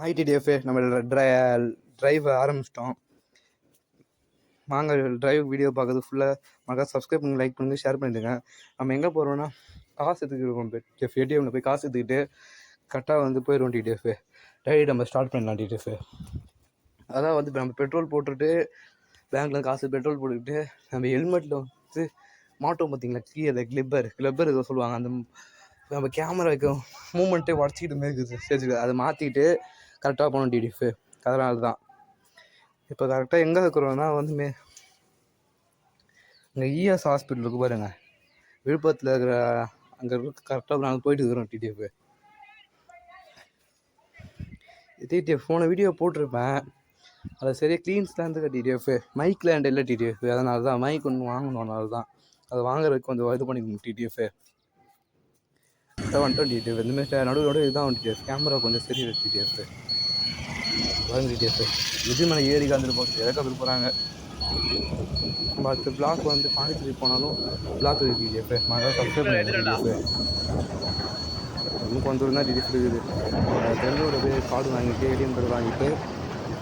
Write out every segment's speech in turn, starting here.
ITTF நம்ம drive ஆரம்பிச்சிட்டோம். வாங்க ட்ரைவ் வீடியோ பார்க்குறது ஃபுல்லாக மறக்காம சப்ஸ்கிரைப் பண்ணி லைக் பண்ணி ஷேர் பண்ணிவிடுங்க. நம்ம எங்கே போகிறோன்னா காசு எடுத்துக்கிட்டு டிடிஎஃப் ஏடிஎம்மில் போய் காசு எடுத்துக்கிட்டு கரெக்டாக வந்து போயிடுவோம். டிடிஎஃப் ரைட் நம்ம ஸ்டார்ட் பண்ணலாம். டிடிஎஃப் அதான் வந்து இப்போ நம்ம பெட்ரோல் போட்டுட்டு பேங்க்கில் காசு பெட்ரோல் போட்டுக்கிட்டு நம்ம ஹெல்மெட்டில் வந்து மாட்டோம் பார்த்தீங்களா, கீழே கிளப்பர் ஏதோ சொல்லுவாங்க, அந்த நம்ம கேமராவுக்கு மூமெண்ட்டே உடச்சிக்கிட்டு மாரி இருக்குது ஸ்டேஜுக்கு, அதை மாற்றிக்கிட்டு கரெக்டாக போகணும். டிடிஎஃப் அதனால தான் இப்போ கரெக்டாக எங்கே இருக்கிறோன்னா வந்து இங்கே இஎஸ் ஹாஸ்பிட்டலுக்கு பாருங்கள், விழுப்புரத்தில் இருக்கிற அங்கே கரெக்டாக நாங்கள் போயிட்டு இருக்கிறோம். டிடிஎஃப் போன வீடியோ போட்டிருப்பேன், அதை சரியாக க்ளீன்ஸ்லாம் இருந்துக்க. டிடிஎஃப் மைக் லேண்ட் இல்லை. டிடிஎஃப் அதனால தான் மைக் ஒன்று வாங்கணும். அதனால தான் அதை வாங்குறதுக்கு கொஞ்சம் இது பண்ணிக்கணும். டிடிஎஃப் வந்துட்டோம். டிடிஎஃப் இந்தமாதிரி நடுவோட இதுதான் டிடிஎஃப் கேமரா கொஞ்சம் சரியில்லை. டிடிஎஃப் வாங்க. டிடிஎஃப் விஜய் மலை ஏறி காந்துட்டு போச்சு, இறக்க போகிறாங்க. நம்ம அடுத்த பிளாக் வந்து பாண்டிச்சேரி போனாலும் பிளாக் இருக்குது. டிடிஎஃப் மழை சப்ஸ்கிரைப் பண்ணி டிடிஎஃப் இன்னும் கொஞ்சம் தூரம் தான் டிடிஎஃப் இருக்குது. தெரிஞ்சோட போய் கார்டு வாங்கிட்டு ஏடிஎம் கார்டு வாங்கிட்டு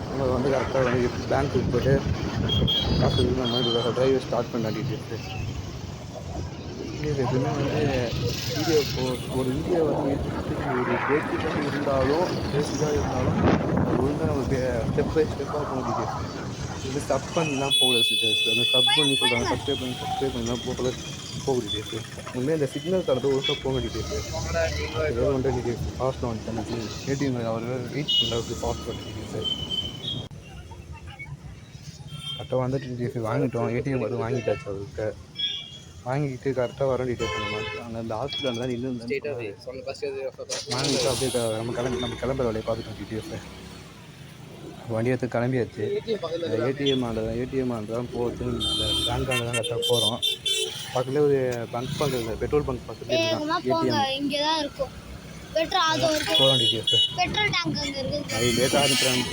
நம்ம வந்து கரெக்டாக வந்து பேங்க்குக்கு போய்ட்டு காசு நம்ம ட்ரைவ் ஸ்டார்ட் பண்ணலாம். டிடிஎஃப் எப்பவுமே வந்து வீடியோ ஒரு வீடியோ வந்து ஒரு பேசிக்காக இருந்தாலும் ஒழுங்காக நமக்கு ஸ்டெப் பை ஸ்டெப்பாக போகும். டிடிஎஃப் இது சப் பண்ணிலாம் போகல. அந்த சப் பண்ணி சொல்கிறாங்க, சப்ஸ்கிரைப் பண்ணிலாம் போக டிடிஎஃப் உண்மையாக இந்த சிக்னல் தரது ஒழுங்காக போக. டிடிஎஃப் ஏதோ வந்து டிடிஎஃப் ஃபாஸ்ட்டில் வந்துட்டு ஏடிஎம் அவர் ரீச் பண்ணுறதுக்கு ஃபாஸ்ட் பண்ணி டிடிஎஃப் கரெக்டாக வந்துட்டு டிடிஎஃப் வாங்கிட்டோம். ஏடிஎம் கார்டு வாங்கிட்டாச்சு. அவருக்கு வாங்கிக்கிட்டு கரெக்டாக வரோம். டிடிஎஃப் அங்கே அந்த ஹாஸ்பிட்டலில் தான் இன்னும் வாங்கிட்டு அப்படியே நம்ம கிளம்புற வேலையை பார்த்துட்டோம். டிடிஎஃப் வண்டி எடுத்து கிளம்பியாச்சு. ஏடிஎம் தான் போகிறது. இந்த பேங்க் தான் கரெக்டாக போகிறோம். பக்கத்தில் ஒரு பங்க் பக்கத்தில் பெட்ரோல் பங்க் பக்கத்தில் ஏடிஎம் போகிறோம். டிடிஎஃப் அது லேட்டாக அனுப்புகிறாங்க.